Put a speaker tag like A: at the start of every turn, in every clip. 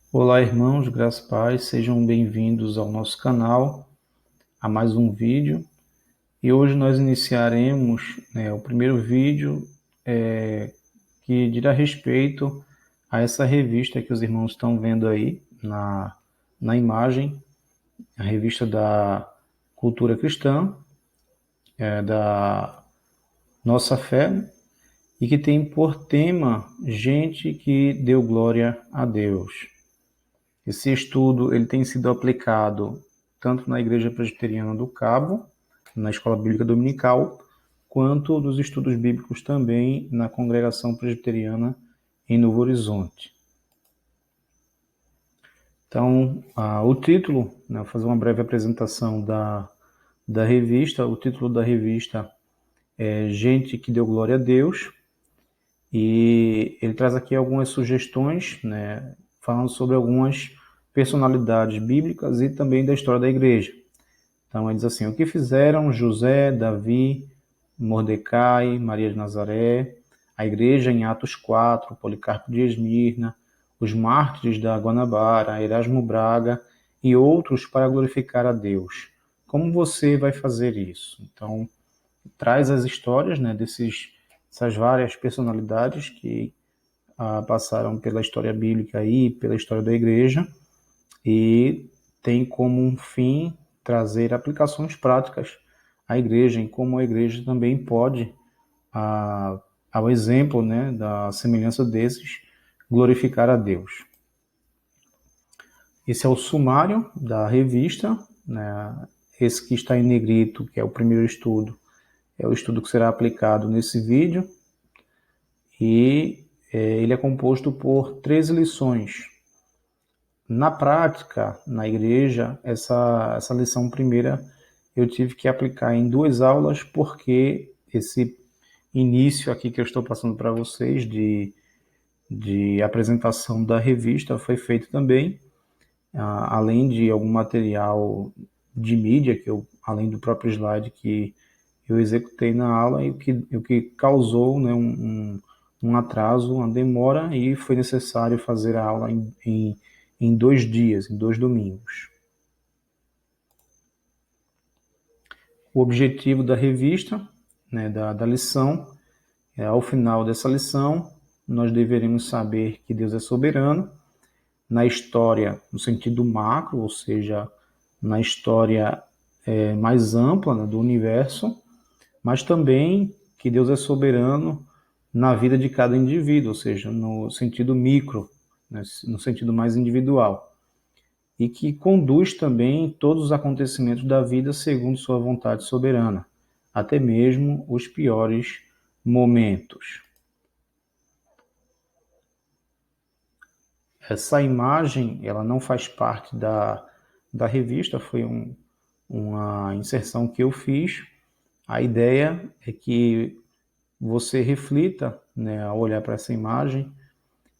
A: Olá, irmãos, graças a paz, sejam bem-vindos ao nosso canal, a mais um vídeo. E hoje nós iniciaremos, o primeiro vídeo que dirá respeito a essa revista que os irmãos estão vendo aí na imagem, a revista da Cultura Cristã, da Nossa Fé, e que tem por tema Gente que deu glória a Deus. Esse estudo ele tem sido aplicado tanto na Igreja Presbiteriana do Cabo, na Escola Bíblica Dominical, quanto nos estudos bíblicos também na Congregação Presbiteriana em Novo Horizonte. Então, o título, vou fazer uma breve apresentação da revista. O título da revista é Gente que deu glória a Deus, e ele traz aqui algumas sugestões, falando sobre algumas personalidades bíblicas e também da história da igreja. Então, ele diz assim: o que fizeram José, Davi, Mordecai, Maria de Nazaré, a igreja em Atos 4, Policarpo de Esmirna, os mártires da Guanabara, Erasmo Braga e outros para glorificar a Deus. Como você vai fazer isso? Então, traz as histórias, dessas várias personalidades que passaram pela história bíblica e pela história da igreja, e tem como um fim trazer aplicações práticas à igreja, em como a igreja também pode, ao exemplo, da semelhança desses, glorificar a Deus. Esse é o sumário da revista, Esse que está em negrito, que é o primeiro estudo, é o estudo que será aplicado nesse vídeo, e ele é composto por 13 lições. Na prática, na igreja, essa lição primeira eu tive que aplicar em 2 aulas, porque esse início aqui que eu estou passando para vocês de apresentação da revista foi feito também, além de algum material de mídia, além do próprio slide que eu executei na aula, e o que causou um atraso, uma demora, e foi necessário fazer a aula em 2 dias, em 2 domingos. O objetivo da revista, da lição, ao final dessa lição, nós deveremos saber que Deus é soberano, na história, no sentido macro, ou seja, na história mais ampla, do universo, mas também que Deus é soberano na vida de cada indivíduo, ou seja, no sentido micro, no sentido mais individual, e que conduz também todos os acontecimentos da vida segundo sua vontade soberana, até mesmo os piores momentos. Essa imagem, ela não faz parte da revista, foi uma inserção que eu fiz. A ideia é que você reflita, ao olhar para essa imagem,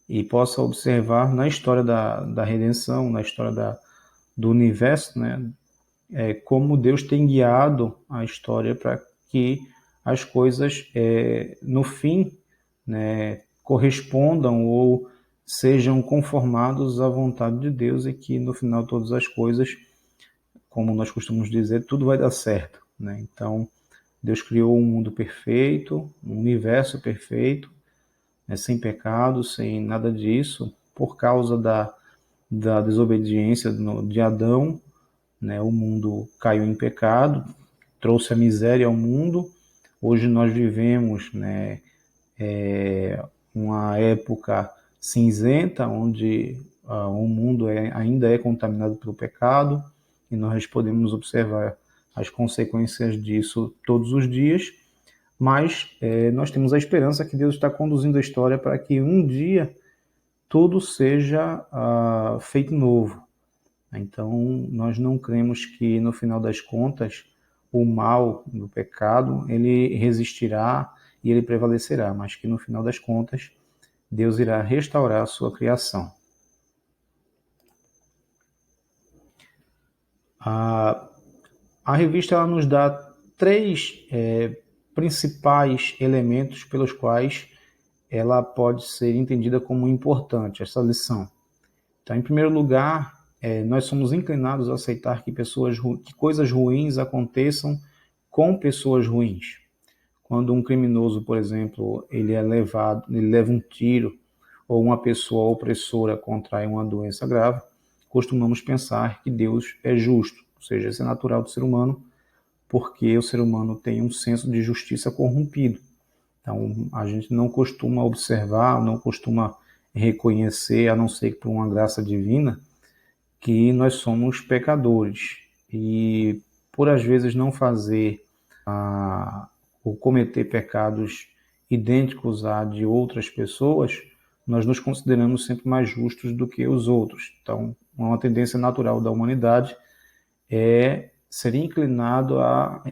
A: e possa observar na história da redenção, na história do universo, como Deus tem guiado a história para que as coisas, no fim, correspondam ou sejam conformados à vontade de Deus, e que no final todas as coisas, como nós costumamos dizer, tudo vai dar certo. Então, Deus criou um mundo perfeito, um universo perfeito, sem pecado, sem nada disso, por causa da desobediência de Adão, o mundo caiu em pecado, trouxe a miséria ao mundo. Hoje nós vivemos, uma época cinzenta, onde o mundo ainda é contaminado pelo pecado, e nós podemos observar as consequências disso todos os dias, mas nós temos a esperança que Deus está conduzindo a história para que um dia tudo seja feito novo. Então, nós não cremos que, no final das contas, o mal do pecado, ele resistirá e ele prevalecerá, mas que, no final das contas, Deus irá restaurar a sua criação. A revista ela nos dá 3 principais elementos pelos quais ela pode ser entendida como importante, essa lição. Então, em primeiro lugar, nós somos inclinados a aceitar que coisas ruins aconteçam com pessoas ruins. Quando um criminoso, por exemplo, ele leva um tiro, ou uma pessoa opressora contrai uma doença grave, costumamos pensar que Deus é justo, ou seja, isso é natural do ser humano, porque o ser humano tem um senso de justiça corrompido. Então, a gente não costuma observar, não costuma reconhecer, a não ser que por uma graça divina, que nós somos pecadores. E por às vezes não fazer ou cometer pecados idênticos a de outras pessoas, nós nos consideramos sempre mais justos do que os outros. Então, uma tendência natural da humanidade é ser inclinado a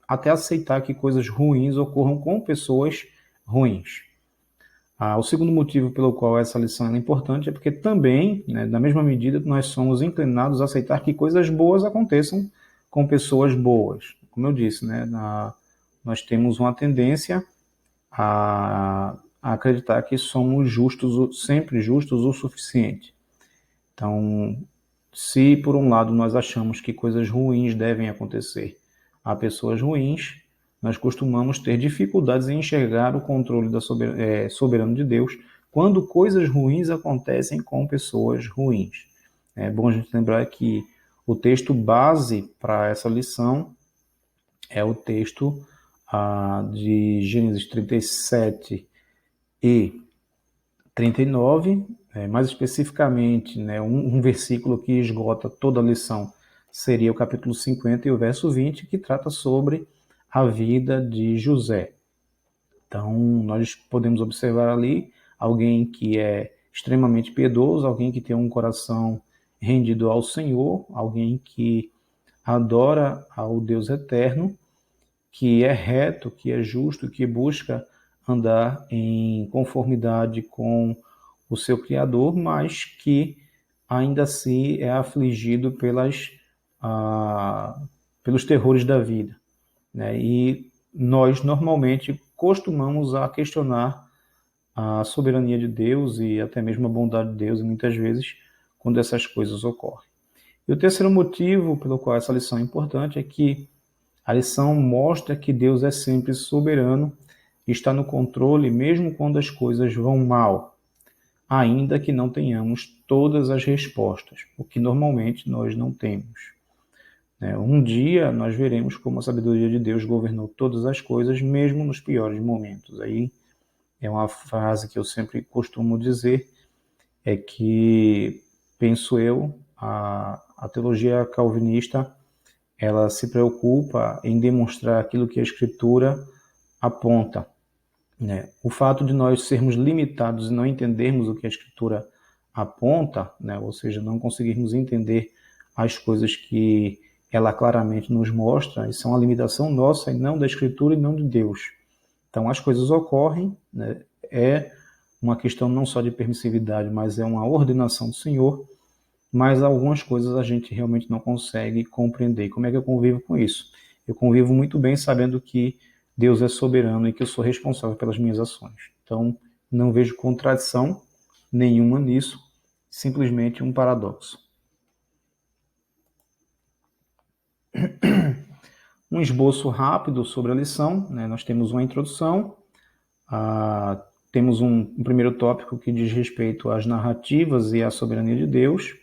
A: até aceitar que coisas ruins ocorram com pessoas ruins. O segundo motivo pelo qual essa lição é importante é porque também, né, na mesma medida, nós somos inclinados a aceitar que coisas boas aconteçam com pessoas boas. Como eu disse, né, nós temos uma tendência a acreditar que somos justos, sempre justos o suficiente. Então, se por um lado nós achamos que coisas ruins devem acontecer a pessoas ruins, nós costumamos ter dificuldades em enxergar o controle soberano de Deus quando coisas ruins acontecem com pessoas ruins. É bom a gente lembrar que o texto base para essa lição é o texto de Gênesis 37 e 39, mais especificamente, né, um versículo que esgota toda a lição seria o capítulo 50 e o verso 20, que trata sobre a vida de José. Então, nós podemos observar ali alguém que é extremamente piedoso, alguém que tem um coração rendido ao Senhor, alguém que adora ao Deus eterno, que é reto, que é justo, que busca andar em conformidade com o seu Criador, mas que ainda assim é afligido pelos terrores da vida. Né? E nós normalmente costumamos a questionar a soberania de Deus e até mesmo a bondade de Deus, muitas vezes, quando essas coisas ocorrem. E o terceiro motivo pelo qual essa lição é importante é que a lição mostra que Deus é sempre soberano e está no controle mesmo quando as coisas vão mal, ainda que não tenhamos todas as respostas, o que normalmente nós não temos. Um dia nós veremos como a sabedoria de Deus governou todas as coisas, mesmo nos piores momentos. Aí é uma frase que eu sempre costumo dizer, é que, penso eu, a teologia calvinista ela se preocupa em demonstrar aquilo que a Escritura aponta. Né? O fato de nós sermos limitados e não entendermos o que a Escritura aponta, né? Ou seja, não conseguirmos entender as coisas que ela claramente nos mostra, isso é uma limitação nossa e não da Escritura e não de Deus. Então as coisas ocorrem, né? É uma questão não só de permissividade, mas é uma ordenação do Senhor, mas algumas coisas a gente realmente não consegue compreender. Como é que eu convivo com isso? Eu convivo muito bem sabendo que Deus é soberano e que eu sou responsável pelas minhas ações. Então, não vejo contradição nenhuma nisso, simplesmente um paradoxo. Um esboço rápido sobre a lição, né? Nós temos uma introdução, temos um primeiro tópico que diz respeito às narrativas e à soberania de Deus,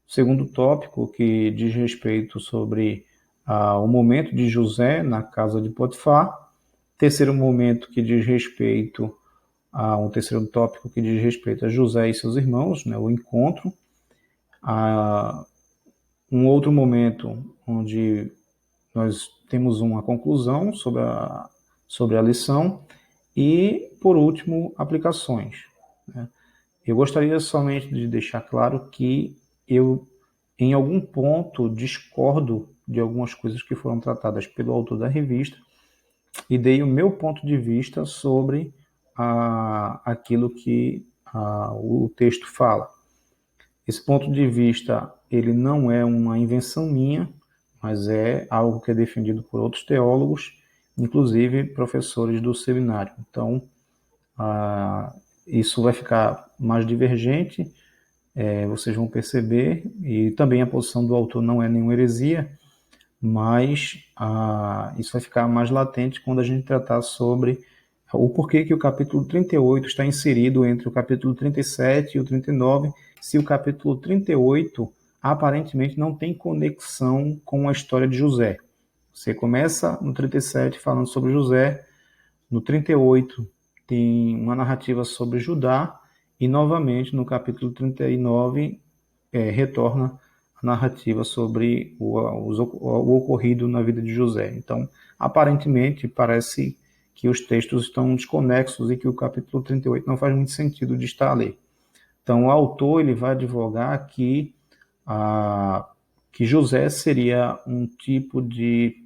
A: segundo tópico que diz respeito sobre o momento de José na casa de Potifar, terceiro momento que diz respeito um terceiro tópico que diz respeito a José e seus irmãos, né, o encontro, um outro momento onde nós temos uma conclusão sobre a lição e, por último, aplicações. Né? Eu gostaria somente de deixar claro que eu, em algum ponto, discordo de algumas coisas que foram tratadas pelo autor da revista e dei o meu ponto de vista sobre aquilo que o texto fala. Esse ponto de vista ele não é uma invenção minha, mas é algo que é defendido por outros teólogos, inclusive professores do seminário. Então, isso vai ficar mais divergente vocês vão perceber, e também a posição do autor não é nenhuma heresia, mas isso vai ficar mais latente quando a gente tratar sobre o porquê que o capítulo 38 está inserido entre o capítulo 37 e o 39, se o capítulo 38 aparentemente não tem conexão com a história de José. Você começa no 37 falando sobre José, no 38 tem uma narrativa sobre Judá, e novamente no capítulo 39 retorna a narrativa sobre o ocorrido na vida de José. Então, aparentemente, parece que os textos estão desconexos e que o capítulo 38 não faz muito sentido de estar ali. Então, o autor ele vai advogar que José seria um tipo de...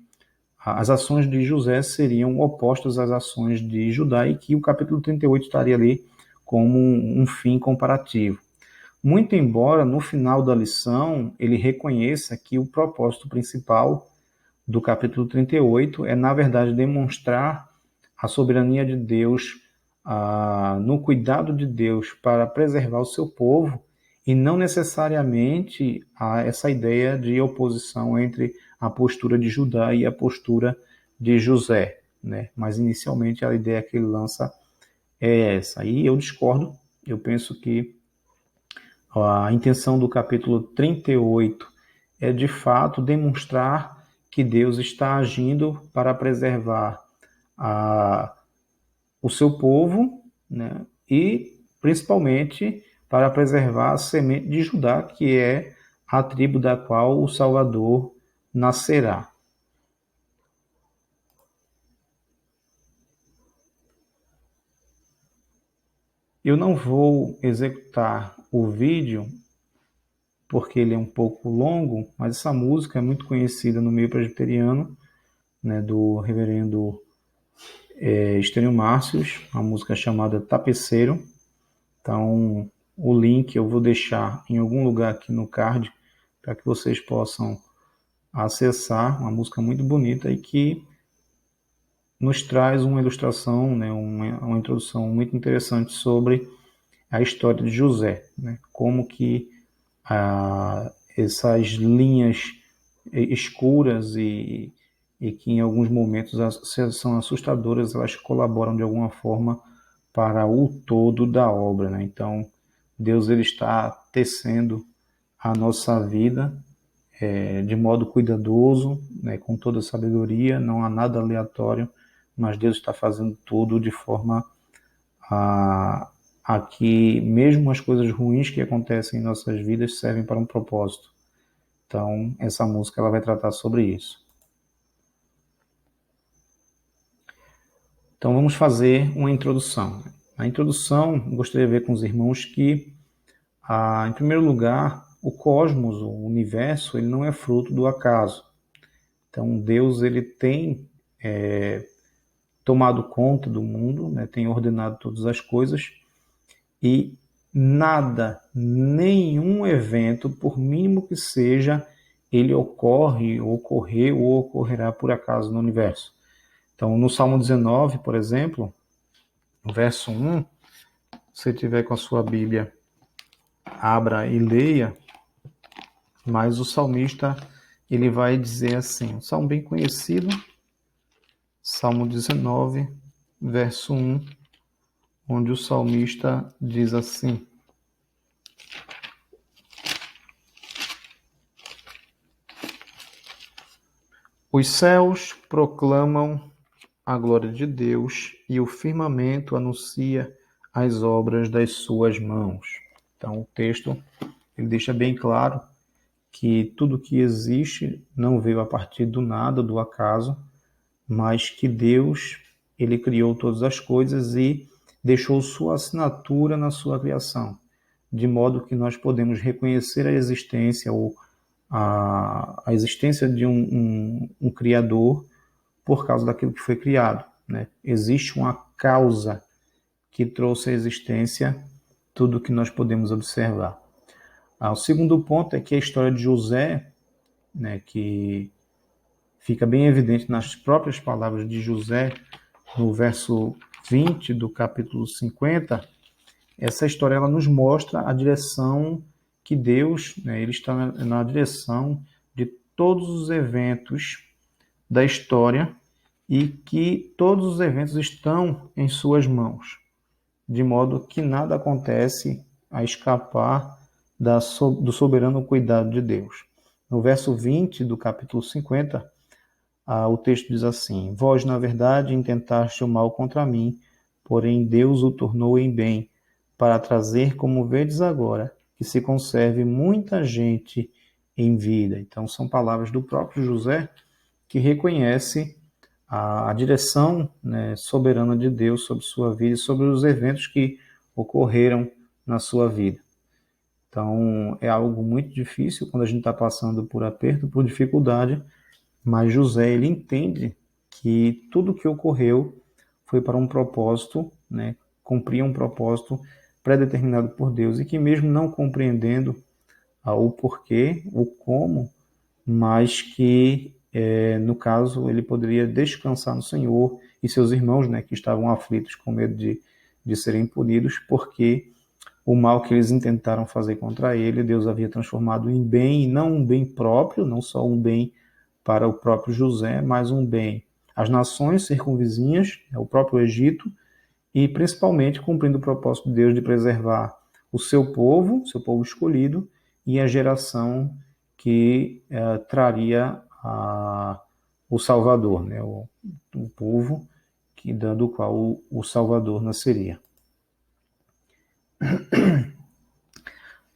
A: As ações de José seriam opostas às ações de Judá e que o capítulo 38 estaria ali como um fim comparativo. Muito embora, no final da lição, ele reconheça que o propósito principal do capítulo 38 é, na verdade, demonstrar a soberania de Deus, no cuidado de Deus para preservar o seu povo, e não necessariamente essa ideia de oposição entre a postura de Judá e a postura de José, né? Mas, inicialmente, a ideia que ele lança é essa. E eu discordo, eu penso que a intenção do capítulo 38 é, de fato, demonstrar que Deus está agindo para preservar o seu povo, né? E, principalmente, para preservar a semente de Judá, que é a tribo da qual o Salvador nascerá. Eu não vou executar o vídeo porque ele é um pouco longo, mas essa música é muito conhecida no meio presbiteriano, né, do reverendo Estênio Márcios, a música chamada Tapeceiro. Então, o link eu vou deixar em algum lugar aqui no card para que vocês possam acessar. Uma música muito bonita e que nos traz uma ilustração, né, uma introdução muito interessante sobre a história de José, né, como que essas linhas escuras e que em alguns momentos são assustadoras, elas colaboram de alguma forma para o todo da obra, né? Então, Deus ele está tecendo a nossa vida de modo cuidadoso, né, com toda sabedoria, não há nada aleatório, mas Deus está fazendo tudo de forma a que mesmo as coisas ruins que acontecem em nossas vidas servem para um propósito. Então, essa música ela vai tratar sobre isso. Então, vamos fazer uma introdução. Na introdução, gostaria de ver com os irmãos que, em primeiro lugar, o cosmos, o universo, ele não é fruto do acaso. Então, Deus ele tem tomado conta do mundo, né, tem ordenado todas as coisas, e nada, nenhum evento, por mínimo que seja, ele ocorre, ocorreu ou ocorrerá por acaso no universo. Então, no Salmo 19, por exemplo, no verso 1, se você tiver com a sua Bíblia, abra e leia, mas o salmista ele vai dizer assim, um salmo bem conhecido, Salmo 19, verso 1, onde o salmista diz assim: os céus proclamam a glória de Deus e o firmamento anuncia as obras das suas mãos. Então o texto ele deixa bem claro que tudo que existe não veio a partir do nada, do acaso, mas que Deus ele criou todas as coisas e deixou sua assinatura na sua criação, de modo que nós podemos reconhecer a existência ou a existência de um Criador por causa daquilo que foi criado, né? Existe uma causa que trouxe à existência tudo o que nós podemos observar. O segundo ponto é que a história de José, né, que fica bem evidente nas próprias palavras de José, no verso 20 do capítulo 50, essa história ela nos mostra a direção que Deus, né, ele está na direção de todos os eventos da história e que todos os eventos estão em suas mãos, de modo que nada acontece a escapar do soberano cuidado de Deus. No verso 20 do capítulo 50, o texto diz assim: Vós, na verdade, intentaste o mal contra mim, porém Deus o tornou em bem, para trazer, como vedes agora, que se conserve muita gente em vida. Então, são palavras do próprio José, que reconhece a direção, né, soberana de Deus sobre sua vida e sobre os eventos que ocorreram na sua vida. Então, é algo muito difícil quando a gente está passando por aperto, por dificuldade, mas José, ele entende que tudo que ocorreu foi para um propósito, né, cumprir um propósito pré-determinado por Deus, e que mesmo não compreendendo o porquê, o como, mas que, no caso, ele poderia descansar no Senhor e seus irmãos, né, que estavam aflitos com medo de serem punidos, porque o mal que eles intentaram fazer contra ele, Deus havia transformado em bem, e não um bem próprio, não só um bem para o próprio José, mas um bem às nações circunvizinhas, o próprio Egito, e principalmente cumprindo o propósito de Deus de preservar o seu povo escolhido, e a geração que traria o Salvador, né? O povo do qual o Salvador nasceria.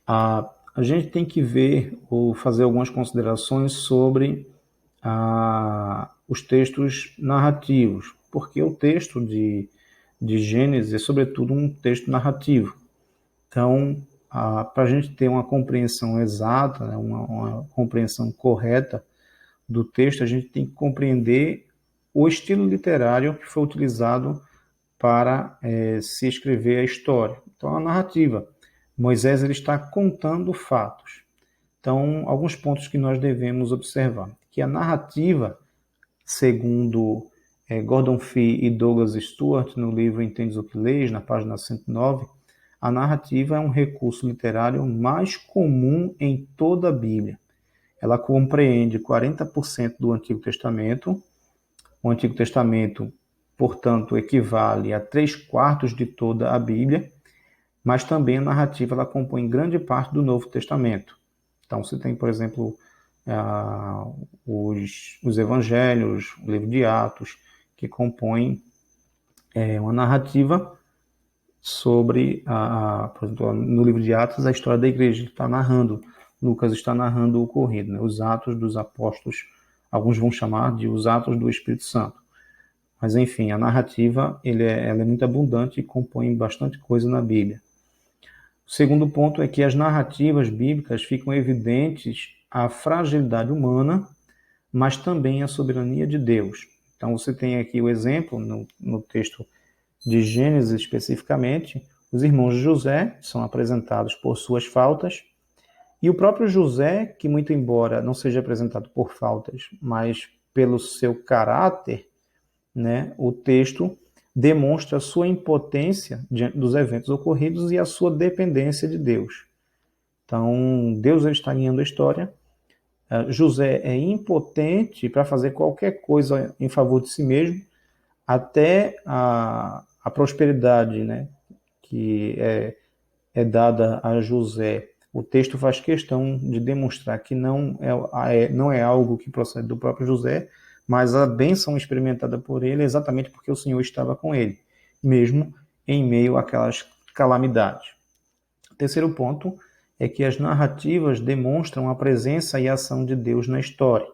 A: A gente tem que ver ou fazer algumas considerações sobre os textos narrativos, porque o texto de Gênesis é, sobretudo, um texto narrativo. Então, para a gente ter uma compreensão exata, né, uma compreensão correta do texto, a gente tem que compreender o estilo literário que foi utilizado para se escrever a história. Então, a narrativa. Moisés ele está contando fatos. Então, alguns pontos que nós devemos observar. Que a narrativa, segundo Gordon Fee e Douglas Stuart, no livro Entendes o que Lês, na página 109, a narrativa é um recurso literário mais comum em toda a Bíblia. Ela compreende 40% do Antigo Testamento. O Antigo Testamento, portanto, equivale a 3/4 de toda a Bíblia, mas também a narrativa ela compõe grande parte do Novo Testamento. Então, você tem, por exemplo, os Evangelhos, o livro de Atos, que compõem uma narrativa sobre, por exemplo, no livro de Atos, a história da igreja está narrando, Lucas está narrando o ocorrido, né? Os Atos dos Apóstolos, alguns vão chamar de os Atos do Espírito Santo. Mas, enfim, a narrativa ela é muito abundante e compõe bastante coisa na Bíblia. O segundo ponto é que as narrativas bíblicas ficam evidentes a fragilidade humana, mas também a soberania de Deus. Então, você tem aqui o exemplo, no texto de Gênesis especificamente, os irmãos de José são apresentados por suas faltas, e o próprio José, que muito embora não seja apresentado por faltas, mas pelo seu caráter, né, o texto demonstra a sua impotência diante dos eventos ocorridos e a sua dependência de Deus. Então, Deus está guiando a história. José é impotente para fazer qualquer coisa em favor de si mesmo, até a prosperidade, né, que é dada a José. O texto faz questão de demonstrar que não é algo que procede do próprio José, mas a bênção experimentada por ele é exatamente porque o Senhor estava com ele, mesmo em meio àquelas calamidades. O terceiro ponto é que as narrativas demonstram a presença e a ação de Deus na história.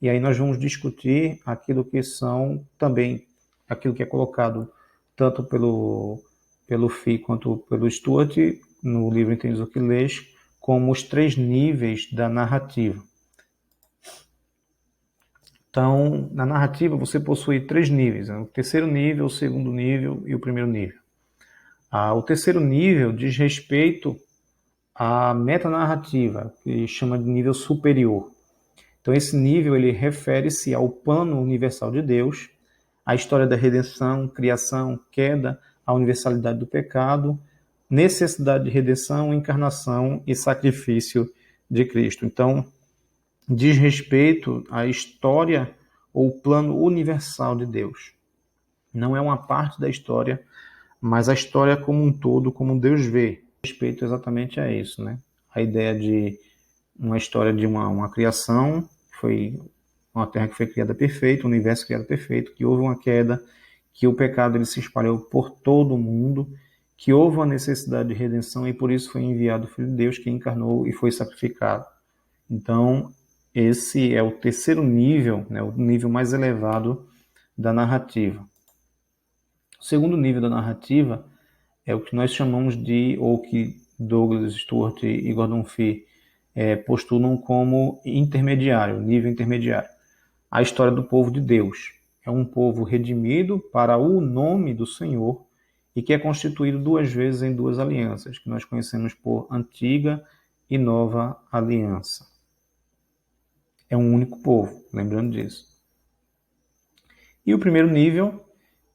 A: E aí nós vamos discutir aquilo que é colocado tanto pelo Fee quanto pelo Stuart no livro Entendes o que Lês, como os 3 níveis da narrativa. Então, na narrativa você possui 3 níveis, né? O terceiro nível, o segundo nível e o primeiro nível. O terceiro nível diz respeito à metanarrativa, que chama de nível superior. Então, esse nível ele refere-se ao plano universal de Deus, à história da redenção, criação, queda, a universalidade do pecado, necessidade de redenção, encarnação e sacrifício de Cristo. Então, diz respeito à história ou plano universal de Deus. Não é uma parte da história, mas a história como um todo, como Deus vê. Respeito exatamente a isso, né? A ideia de uma história de uma criação, foi uma terra que foi criada perfeita, um universo criado perfeito, que houve uma queda, que o pecado ele se espalhou por todo o mundo, que houve uma necessidade de redenção e por isso foi enviado o Filho de Deus que encarnou e foi sacrificado. Então, esse é o terceiro nível, né, o nível mais elevado da narrativa. O segundo nível da narrativa é o que nós chamamos de, ou que Douglas Stuart e Gordon Fee postulam como intermediário, nível intermediário. A história do povo de Deus. É um povo redimido para o nome do Senhor e que é constituído duas vezes em duas alianças, que nós conhecemos por Antiga e Nova Aliança. É um único povo, lembrando disso. E o primeiro nível,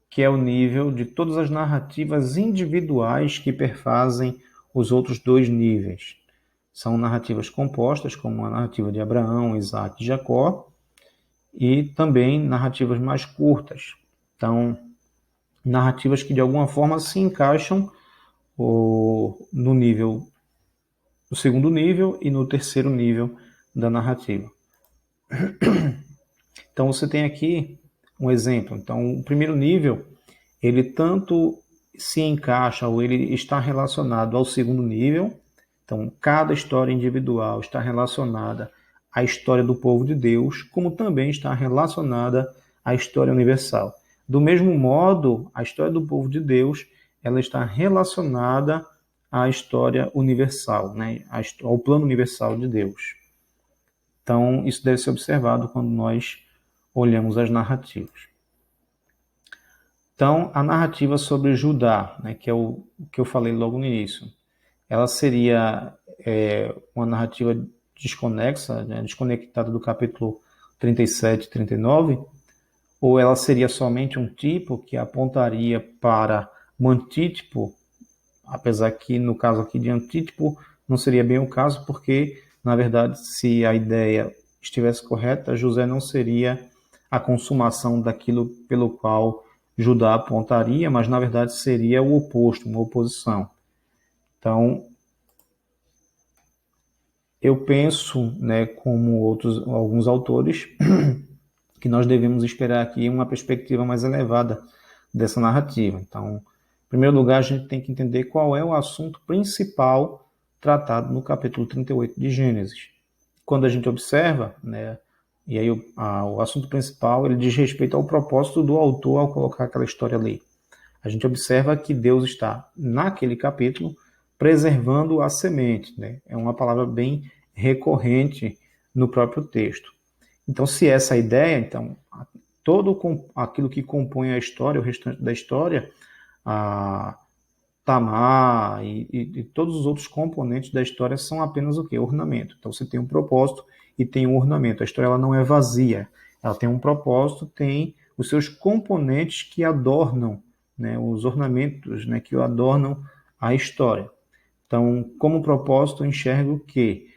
A: que é o nível de todas as narrativas individuais que perfazem os outros dois níveis. São narrativas compostas, como a narrativa de Abraão, Isaac e Jacó, e também narrativas mais curtas. Então, narrativas que de alguma forma se encaixam no nível, no segundo nível e no terceiro nível da narrativa. Então, você tem aqui um exemplo. Então, o primeiro nível, ele tanto se encaixa ou ele está relacionado ao segundo nível. Então, cada história individual está relacionada à história do povo de Deus, como também está relacionada à história universal. Do mesmo modo, a história do povo de Deus, ela está relacionada à história universal, né? Ao plano universal de Deus. Então, isso deve ser observado quando nós olhamos as narrativas. Então, a narrativa sobre Judá, né, que é o que eu falei logo no início, ela seria uma narrativa desconexa, né, desconectada do capítulo 37 e 39, ou ela seria somente um tipo que apontaria para um antítipo, apesar que no caso aqui de antítipo não seria bem o caso, porque, na verdade, se a ideia estivesse correta, José não seria a consumação daquilo pelo qual Judá apontaria, mas na verdade seria o oposto, uma oposição. Então, eu penso, né, como alguns autores, que nós devemos esperar aqui uma perspectiva mais elevada dessa narrativa. Então, em primeiro lugar, a gente tem que entender qual é o assunto principal tratado no capítulo 38 de Gênesis. Quando a gente observa, né, e aí o assunto principal ele diz respeito ao propósito do autor ao colocar aquela história ali. A gente observa que Deus está, naquele capítulo, preservando a semente. Né? É uma palavra bem recorrente no próprio texto. Então, se essa é a ideia, então, todo aquilo que compõe a história, o restante da história, a Tamar e todos os outros componentes da história são apenas o quê? Ornamento. Então, você tem um propósito e tem um ornamento. A história ela não é vazia. Ela tem um propósito, tem os seus componentes que adornam, né, os ornamentos, né, que adornam a história. Então, como propósito, eu enxergo que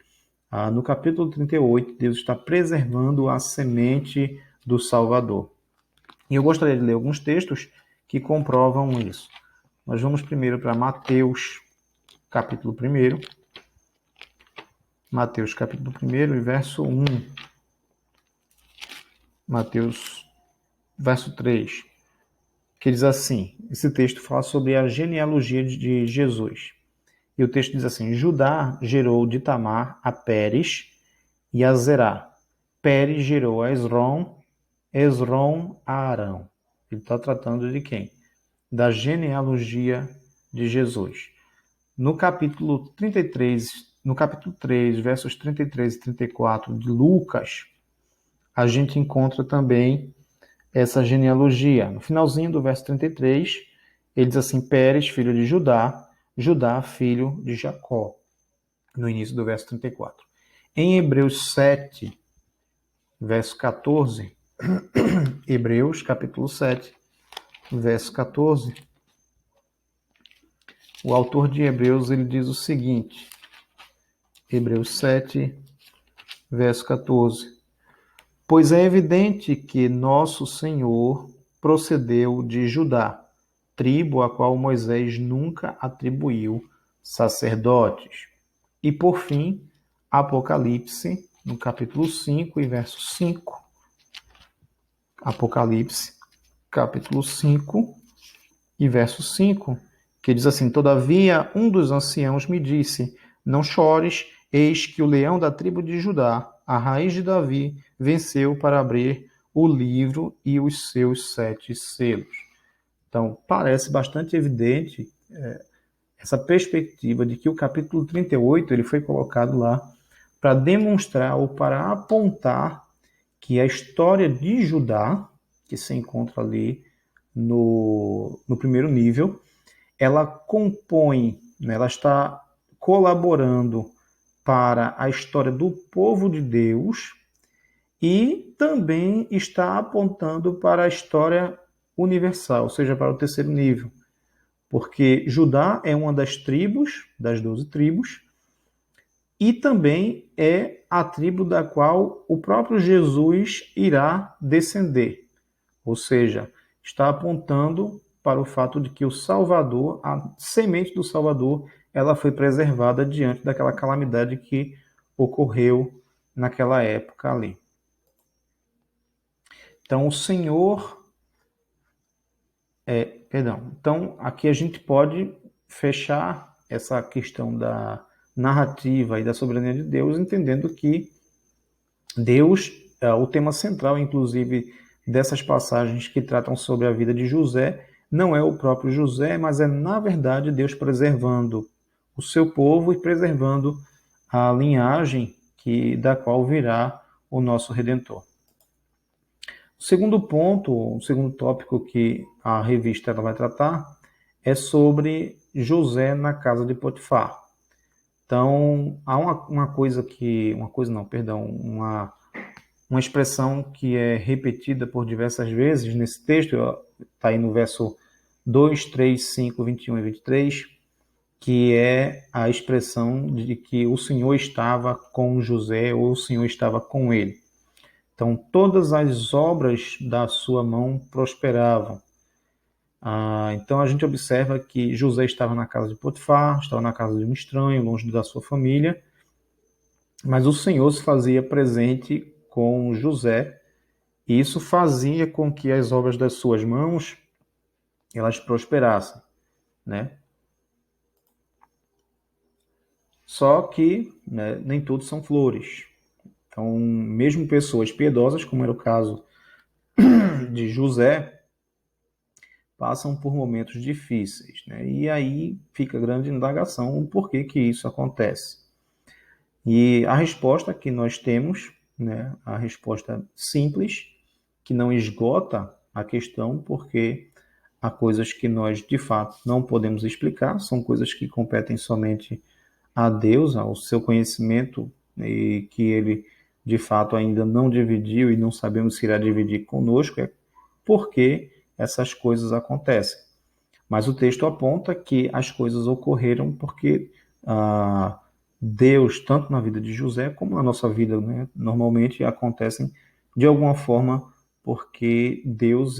A: no capítulo 38, Deus está preservando a semente do Salvador. E eu gostaria de ler alguns textos que comprovam isso. Nós vamos primeiro para Mateus, capítulo 1. Mateus, capítulo 1, verso 1. Mateus, verso 3. Que diz assim, esse texto fala sobre a genealogia de Jesus. E o texto diz assim, Judá gerou de Tamar a Pérez e a Zerá. Pérez gerou a Esrom, Esrom a Arão. Ele está tratando de quem? Da genealogia de Jesus. No capítulo 33, no capítulo 3, versos 33 e 34 de Lucas, a gente encontra também essa genealogia. No finalzinho do verso 33, ele diz assim, Pérez, filho de Judá, Judá, filho de Jacó. No início do verso 34. Em Hebreus 7, verso 14, Hebreus, capítulo 7, verso 14, o autor de Hebreus ele diz o seguinte, Hebreus 7, verso 14. Pois é evidente que nosso Senhor procedeu de Judá, tribo a qual Moisés nunca atribuiu sacerdotes. E por fim, Apocalipse, no capítulo 5 e verso 5. Apocalipse, capítulo 5 e verso 5, que diz assim: Todavia um dos anciãos me disse, não chores, eis que o leão da tribo de Judá, a raiz de Davi, venceu para abrir o livro e os seus 7 selos. Então, parece bastante evidente essa perspectiva de que o capítulo 38 ele foi colocado lá para demonstrar ou para apontar que a história de Judá, que se encontra ali no primeiro nível, ela compõe, né, ela está colaborando para a história do povo de Deus e também está apontando para a história universal, ou seja, para o terceiro nível. Porque Judá é uma das tribos, das 12 tribos, e também é a tribo da qual o próprio Jesus irá descender. Ou seja, está apontando para o fato de que o Salvador, a semente do Salvador, ela foi preservada diante daquela calamidade que ocorreu naquela época ali. Então, o Senhor... Então, aqui a gente pode fechar essa questão da narrativa e da soberania de Deus, entendendo que Deus, o tema central, inclusive, dessas passagens que tratam sobre a vida de José, não é o próprio José, mas é, na verdade, Deus preservando o seu povo e preservando a linhagem da qual virá o nosso Redentor. O segundo ponto, o segundo tópico que a revista ela vai tratar é sobre José na casa de Potifar. Então, há uma expressão que é repetida por diversas vezes nesse texto, está aí no verso 2, 3, 5, 21 e 23, que é a expressão de que o Senhor estava com José ou o Senhor estava com ele. Então, todas as obras da sua mão prosperavam. Então, a gente observa que José estava na casa de Potifar, estava na casa de um estranho, longe da sua família, mas o Senhor se fazia presente com José, e isso fazia com que as obras das suas mãos elas prosperassem, né? Só que, né, nem tudo são flores. Então, mesmo pessoas piedosas, como era o caso de José, passam por momentos difíceis, né? E aí fica a grande indagação o porquê que isso acontece. E a resposta que nós temos, né, a resposta simples, que não esgota a questão, porque há coisas que nós de fato não podemos explicar, são coisas que competem somente a Deus, ao seu conhecimento, e que ele de fato ainda não dividiu e não sabemos se irá dividir conosco, é porque essas coisas acontecem. Mas o texto aponta que as coisas ocorreram porque Deus, tanto na vida de José como na nossa vida, né, normalmente acontecem de alguma forma porque Deus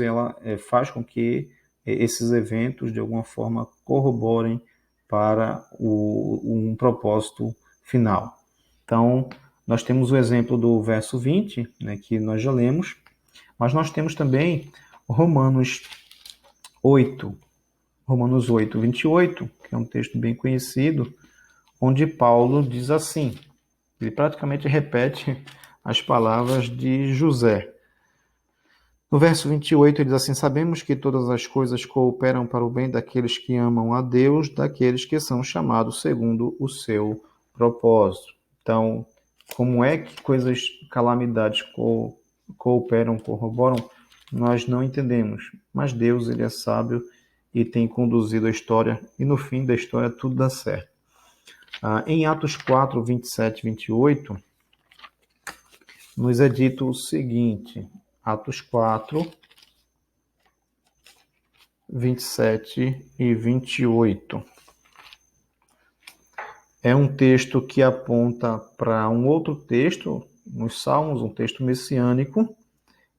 A: faz com que esses eventos de alguma forma corroborem para um propósito final. Então, nós temos o exemplo do verso 20, né, que nós já lemos, mas nós temos também Romanos 8, 28, que é um texto bem conhecido, onde Paulo diz assim, ele praticamente repete as palavras de José. No verso 28 ele diz assim, sabemos que todas as coisas cooperam para o bem daqueles que amam a Deus, daqueles que são chamados segundo o seu propósito. Então, como é que calamidades cooperam, corroboram, nós não entendemos. Mas Deus, ele é sábio e tem conduzido a história, e no fim da história tudo dá certo. Em Atos 4, 27 e 28, nos é dito o seguinte, Atos 4, 27 e 28. é um texto que aponta para um outro texto, nos Salmos, um texto messiânico,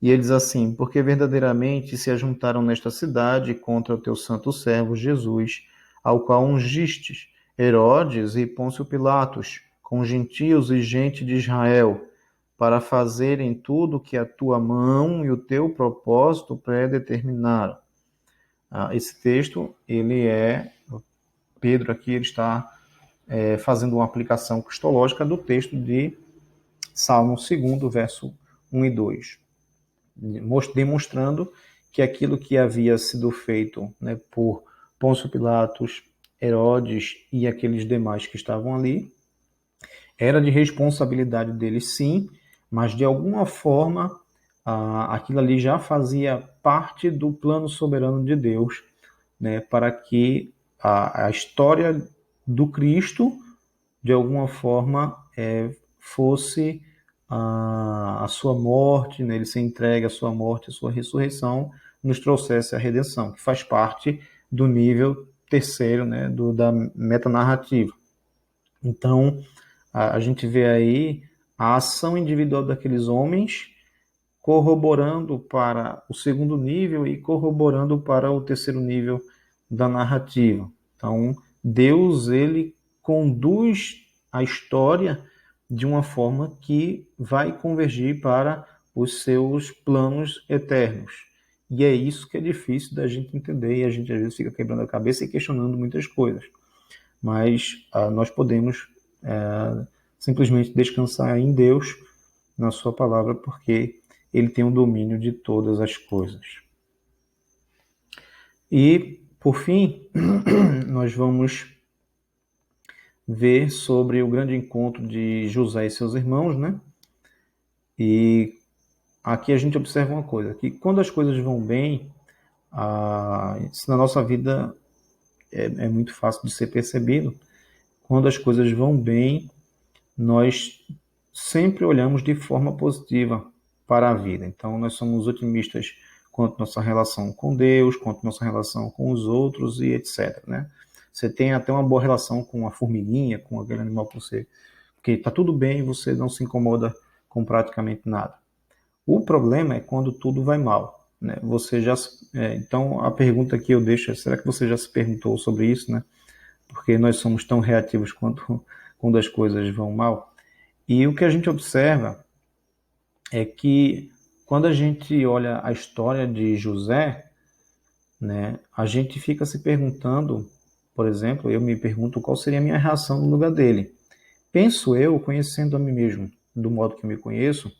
A: e ele diz assim: porque verdadeiramente se ajuntaram nesta cidade contra o teu santo servo Jesus, ao qual ungistes, Herodes e Pôncio Pilatos, com gentios e gente de Israel, para fazerem tudo que a tua mão e o teu propósito predeterminaram. Esse texto, Pedro aqui, ele está fazendo uma aplicação cristológica do texto de Salmo 2, verso 1 e 2, demonstrando que aquilo que havia sido feito, né, por Pôncio Pilatos, Herodes e aqueles demais que estavam ali, era de responsabilidade deles, sim, mas de alguma forma aquilo ali já fazia parte do plano soberano de Deus, né, para que a história do Cristo, de alguma forma, fosse a sua morte, né, ele ser entregue, a sua morte, a sua ressurreição, nos trouxesse a redenção, que faz parte do nível terceiro, né, da metanarrativa. Então, a gente vê aí a ação individual daqueles homens corroborando para o segundo nível e corroborando para o terceiro nível da narrativa. Então, Deus, ele conduz a história de uma forma que vai convergir para os seus planos eternos. E é isso que é difícil da gente entender, e a gente às vezes fica quebrando a cabeça e questionando muitas coisas. Mas nós podemos simplesmente descansar em Deus, na sua palavra, porque ele tem o domínio de todas as coisas. E, por fim, nós vamos ver sobre o grande encontro de José e seus irmãos, né? E aqui a gente observa uma coisa, que quando as coisas vão bem, isso na nossa vida é muito fácil de ser percebido. Quando as coisas vão bem, nós sempre olhamos de forma positiva para a vida. Então, nós somos otimistas quanto à nossa relação com Deus, quanto à nossa relação com os outros e etc. Né? Você tem até uma boa relação com a formiguinha, com aquele animal que você... Porque está tudo bem e você não se incomoda com praticamente nada. O problema é quando tudo vai mal. Né? Então, a pergunta que eu deixo é, será que você já se perguntou sobre isso? Né? Porque nós somos tão reativos quando as coisas vão mal. E o que a gente observa é que quando a gente olha a história de José, né, a gente fica se perguntando, por exemplo, eu me pergunto qual seria a minha reação no lugar dele. Penso eu, conhecendo a mim mesmo, do modo que eu me conheço,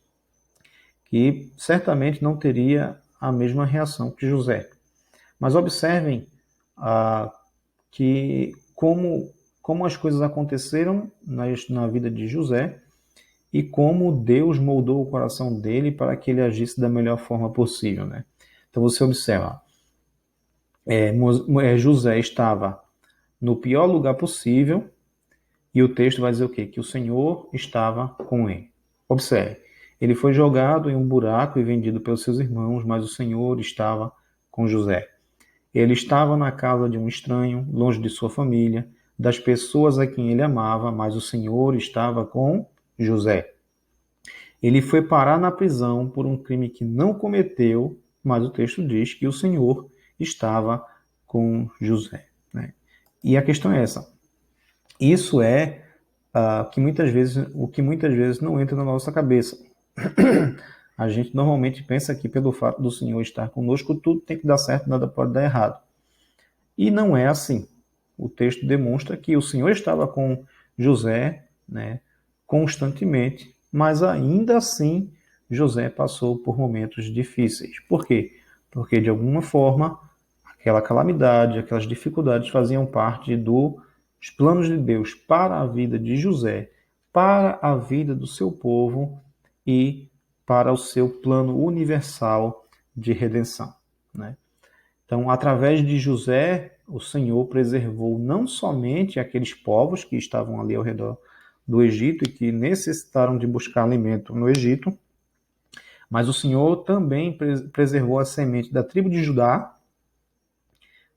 A: que certamente não teria a mesma reação que José. Mas observem que como as coisas aconteceram na vida de José, e como Deus moldou o coração dele para que ele agisse da melhor forma possível. Né? Então você observa, José estava no pior lugar possível e o texto vai dizer o quê? Que o Senhor estava com ele. Observe, ele foi jogado em um buraco e vendido pelos seus irmãos, mas o Senhor estava com José. Ele estava na casa de um estranho, longe de sua família, das pessoas a quem ele amava, mas o Senhor estava com José. Ele foi parar na prisão por um crime que não cometeu, mas o texto diz que o Senhor estava com José. Né? E a questão é essa. Isso é o que muitas vezes não entra na nossa cabeça. A gente normalmente pensa que pelo fato do Senhor estar conosco, tudo tem que dar certo, nada pode dar errado. E não é assim. O texto demonstra que o Senhor estava com José, né, constantemente, mas ainda assim José passou por momentos difíceis. Por quê? Porque de alguma forma aquela calamidade, aquelas dificuldades faziam parte dos planos de Deus para a vida de José, para a vida do seu povo e para o seu plano universal de redenção. Né? Então, através de José, o Senhor preservou não somente aqueles povos que estavam ali ao redor do Egito e que necessitaram de buscar alimento no Egito, mas o Senhor também preservou a semente da tribo de Judá,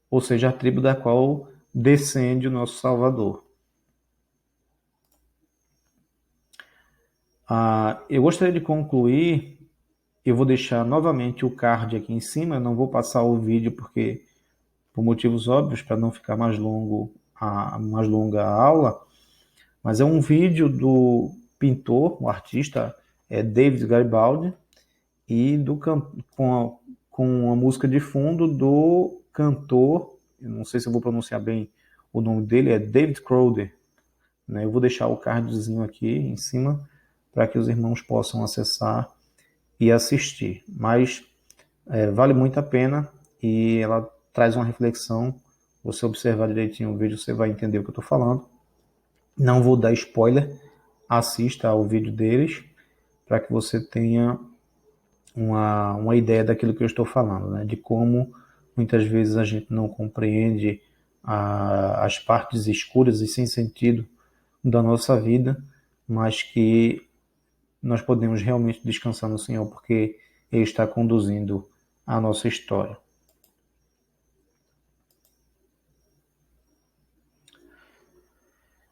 A: ou seja, a tribo da qual descende o nosso Salvador. Eu gostaria de concluir, eu vou deixar novamente o card aqui em cima, eu não vou passar o vídeo porque, por motivos óbvios, para não ficar mais longa a aula, mas é um vídeo do pintor, o artista David Garibaldi, e com a música de fundo do cantor, eu não sei se eu vou pronunciar bem o nome dele, é David Crowder, né? Eu vou deixar o cardzinho aqui em cima para que os irmãos possam acessar e assistir. Mas vale muito a pena e ela traz uma reflexão. Você observar direitinho o vídeo, você vai entender o que eu estou falando. Não vou dar spoiler, assista ao vídeo deles para que você tenha uma ideia daquilo que eu estou falando, né? De como muitas vezes a gente não compreende as partes escuras e sem sentido da nossa vida, mas que nós podemos realmente descansar no Senhor, porque Ele está conduzindo a nossa história.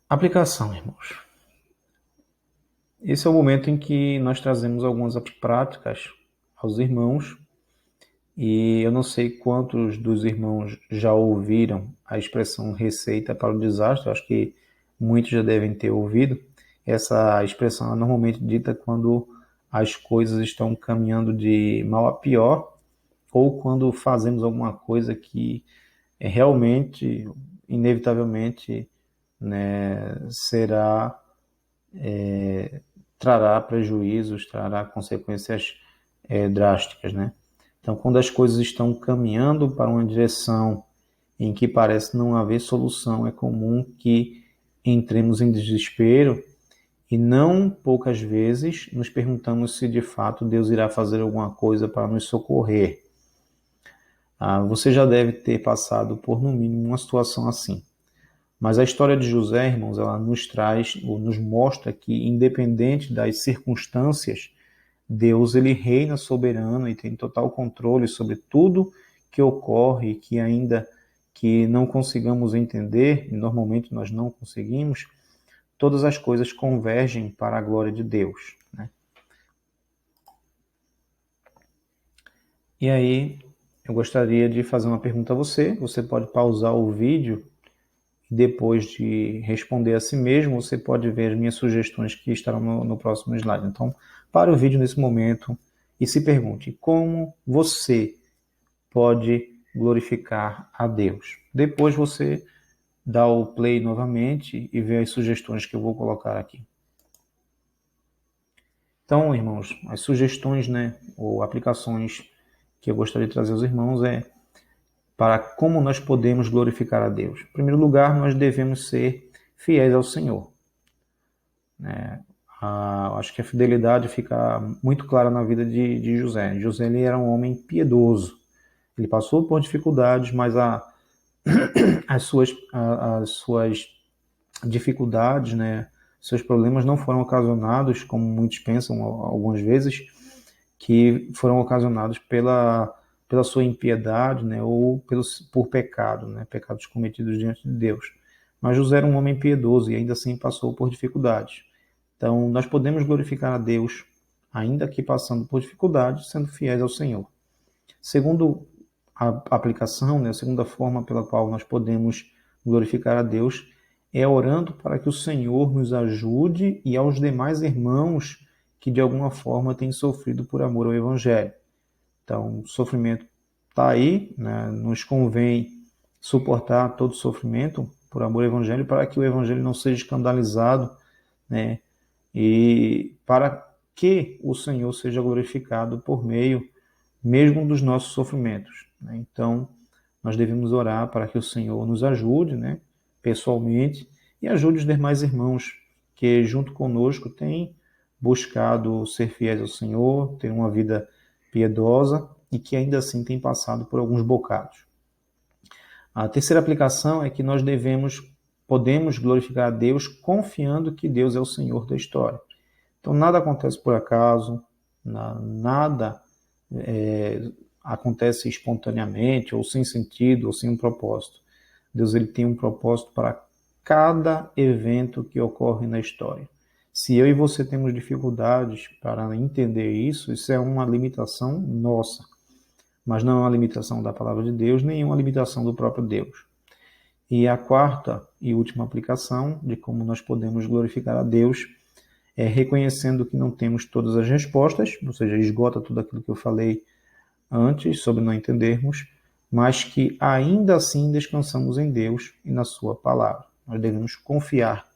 A: Aplicação, irmãos. Esse é o momento em que nós trazemos algumas práticas aos irmãos, e eu não sei quantos dos irmãos já ouviram a expressão receita para o desastre, eu acho que muitos já devem ter ouvido. Essa expressão é normalmente dita quando as coisas estão caminhando de mal a pior, ou quando fazemos alguma coisa que realmente, inevitavelmente, né, trará prejuízos, trará consequências drásticas, né? Então, quando as coisas estão caminhando para uma direção em que parece não haver solução, é comum que entremos em desespero e não poucas vezes nos perguntamos se de fato Deus irá fazer alguma coisa para nos socorrer. Você já deve ter passado por no mínimo uma situação assim. Mas a história de José, irmãos, ela nos traz, ou nos mostra que independente das circunstâncias, Deus ele reina soberano e tem total controle sobre tudo que ocorre, que ainda que não consigamos entender, e normalmente nós não conseguimos, todas as coisas convergem para a glória de Deus, né? E aí, eu gostaria de fazer uma pergunta a você. Você pode pausar o vídeo e depois de responder a si mesmo, você pode ver as minhas sugestões que estarão no próximo slide. Então, pare o vídeo nesse momento e se pergunte como você pode glorificar a Deus. Depois você dá o play novamente e vê as sugestões que eu vou colocar aqui. Então, irmãos, as sugestões, né, ou aplicações que eu gostaria de trazer aos irmãos para como nós podemos glorificar a Deus. Em primeiro lugar, nós devemos ser fiéis ao Senhor. Acho que a fidelidade fica muito clara na vida de José. José ele era um homem piedoso. Ele passou por dificuldades, mas as suas dificuldades, né, seus problemas não foram ocasionados, como muitos pensam algumas vezes, que foram ocasionados pela sua impiedade, né, ou por pecado, né, pecados cometidos diante de Deus. Mas José era um homem piedoso e ainda assim passou por dificuldades. Então, nós podemos glorificar a Deus, ainda que passando por dificuldades, sendo fiéis ao Senhor. Segundo a aplicação, né, a segunda forma pela qual nós podemos glorificar a Deus é orando para que o Senhor nos ajude e aos demais irmãos que de alguma forma têm sofrido por amor ao Evangelho. Então, o sofrimento está aí, né? Nos convém suportar todo sofrimento por amor ao Evangelho para que o Evangelho não seja escandalizado, né? E para que o Senhor seja glorificado por meio mesmo dos nossos sofrimentos, né? Então, nós devemos orar para que o Senhor nos ajude, né, pessoalmente, e ajude os demais irmãos que, junto conosco, têm buscado ser fiéis ao Senhor, ter uma vida piedosa e que ainda assim têm passado por alguns bocados. A terceira aplicação é que nós podemos glorificar a Deus confiando que Deus é o Senhor da história. Então, nada acontece por acaso, nada acontece espontaneamente, ou sem sentido, ou sem um propósito. Deus ele tem um propósito para cada evento que ocorre na história. Se eu e você temos dificuldades para entender isso, isso é uma limitação nossa, mas não é uma limitação da palavra de Deus, nem uma limitação do próprio Deus. E a quarta e última aplicação de como nós podemos glorificar a Deus é reconhecendo que não temos todas as respostas, ou seja, esgota tudo aquilo que eu falei antes sobre não entendermos, mas que ainda assim descansamos em Deus e na sua palavra. Nós devemos confiar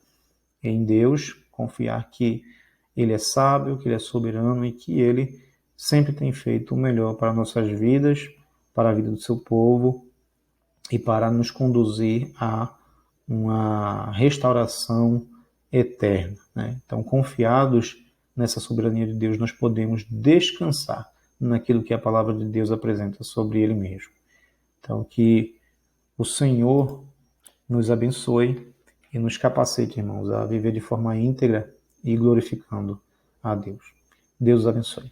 A: em Deus, confiar que Ele é sábio, que Ele é soberano e que Ele sempre tem feito o melhor para nossas vidas, para a vida do seu povo e para nos conduzir a uma restauração eterna, né? Então, confiados nessa soberania de Deus, nós podemos descansar naquilo que a palavra de Deus apresenta sobre Ele mesmo. Então, que o Senhor nos abençoe e nos capacite, irmãos, a viver de forma íntegra e glorificando a Deus. Deus os abençoe.